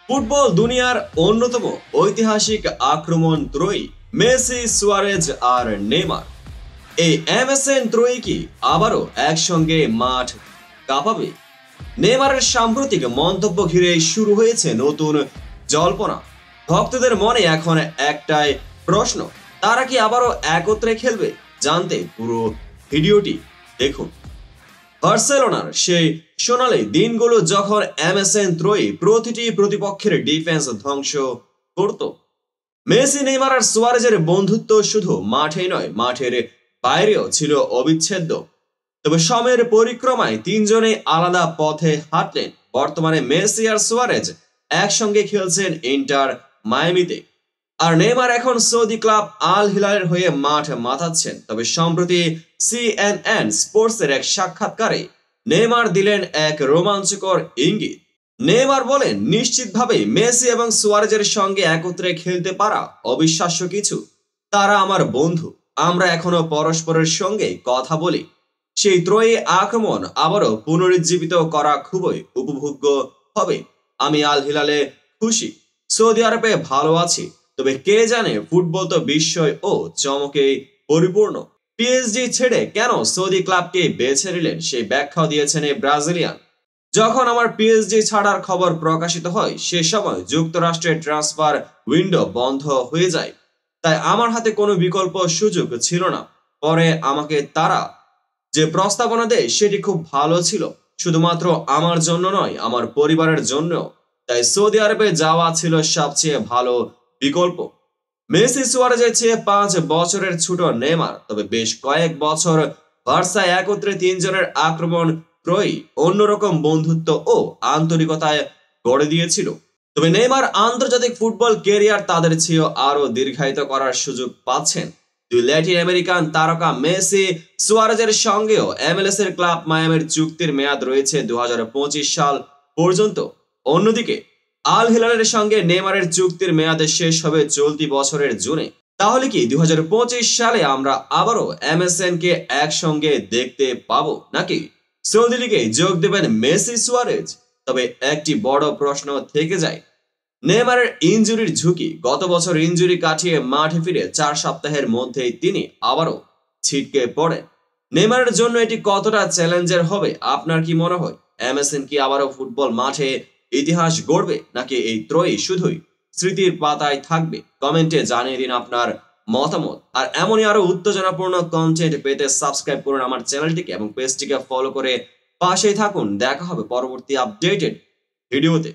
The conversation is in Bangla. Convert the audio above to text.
ফুটবল দুনিয়ার অন্যতম ঐতিহাসিক আক্রমণ ত্রয়ী মেসি, সুয়ারেজ আর নেইমার। এই এমএসএন ত্রয়ী কি আবারও একসঙ্গে মাঠ কাঁপাবে? নেইমারের সাম্প্রতিক মন্তব্য ঘিরে শুরু হয়েছে নতুন জল্পনা। ভক্তদের মনে এখন একটাই প্রশ্ন, তারা কি আবারও একত্রে খেলবে? জানতে পুরো ভিডিওটি দেখুন। বার্সেলোনার সেই সোনালী দিনগুলো যখন এমএসএন ত্রয়ী প্রতিটি প্রতিপক্ষের ডিফেন্স ধ্বংস করত। মেসি, নেইমার আর সুয়ারেজের বন্ধুত্ব শুধু মাঠেই নয়, মাঠের বাইরেও ছিল অবিচ্ছেদ্য। তবে সময়ের পরিক্রমায় তিনজনে আলাদা পথে হাঁটলেন। বর্তমানে মেসি আর সুয়ারেজ একসঙ্গে খেলছেন ইন্টার মায়ামিতে, আর নেইমার এখন সৌদি ক্লাব আল হিলালের হয়ে মাঠ মাতাচ্ছেন। তবে সম্প্রতি সিএনএন স্পোর্টসের এক সাক্ষাৎকারে নেইমার দিলেন এক রোমাঞ্চকর ইঙ্গিত। নেইমার বলেন, নিশ্চিতভাবে মেসি এবং সুয়ারেজের সঙ্গে একত্রে খেলতে পারা অবিশ্বাস্য কিছু। তারা আমার বন্ধু, আমরা এখনো পরস্পরের সঙ্গে কথা বলি। সেই ত্রয়ী আক্রমণ আবারও পুনরুজ্জীবিত করা খুবই উপভোগ্য হবে। আমি আল হিলালে খুশি, সৌদি আরবে ভালো আছি। তবে কে জানে, ফুটবল তো বিস্ময় ও চমকে পরিপূর্ণ। পিএসজি ছেড়ে কেন সৌদি ক্লাবকে বেছে নিলেন সেই ব্যাখ্যাও দিয়েছেন এই ব্রাজিলিয়ান। যখন আমার পিএসজি ছাড়ার খবর প্রকাশিত হয়, সে সময় যুক্তরাষ্ট্রের ট্রান্সফার উইন্ডো বন্ধ হয়ে যায়, তাই আমার হাতে কোনো বিকল্প সুযোগ ছিল না। পরে আমাকে তারা যে প্রস্তাবনা দেয় সেটি খুব ভালো ছিল, শুধুমাত্র আমার জন্য নয়, আমার পরিবারের জন্য। তাই সৌদি আরবে যাওয়া ছিল সবচেয়ে ভালো বিকল্প। মেসি, সুয়ারেজের চেয়ে 5 বছরের ছোট নেইমার, তবে বেশ কয়েক বছর বার্সায় একত্রে তিনজনের আক্রমণ ত্রয়ী অন্যরকম বন্ধুত্ব ও আন্তরিকতায় গড়ে দিয়েছিল। তবে নেইমার আন্তর্জাতিক ফুটবল ক্যারিয়ার তাদের চেয়েও আরো দীর্ঘায়িত করার সুযোগ পাচ্ছেন। দুই ল্যাটিন আমেরিকান তারকা মেসি, সুয়ারেজের সঙ্গেও এমএলএস এর ক্লাব মায়ামির চুক্তির মেয়াদ রয়েছে 2025 সাল পর্যন্ত। অন্যদিকে আল হিলালের সঙ্গে নেইমারের চুক্তির মেয়াদ শেষ হবে চলতি বছরের জুনে। তাহলে কি 2025 সালে আমরা আবারও এমএসএন কে একসঙ্গে দেখতে পাবো, নাকি সৌদি লিগে যোগ দেবেন মেসি, সুয়ারেজ? তবে একটি বড় প্রশ্ন থেকে যায়, নেইমারের ইনজুরির ঝুঁকি। গত বছর ইনজুরি কাটিয়ে মাঠে ফিরে 4 সপ্তাহের মধ্যেই তিনি আবারও ছিটকে পড়েন। নেইমারের জন্য এটি কতটা চ্যালেঞ্জের হবে? আপনার কি মনে হয়, এমএসএন কি আবারও ফুটবল মাঠে ইতিহাস গড়বে, নাকি এই ত্রয়ী শুধুই স্মৃতির পাতায় থাকবে? কমেন্টে জানিয়ে দিন আপনার মতামত। আর এমনই আরো উত্তেজনাপূর্ণ কন্টেন্ট পেতে সাবস্ক্রাইব করুন আমার চ্যানেলটিকে এবং পেজটিকে ফলো করে পাশেই থাকুন। দেখা হবে পরবর্তী আপডেটেড ভিডিওতে।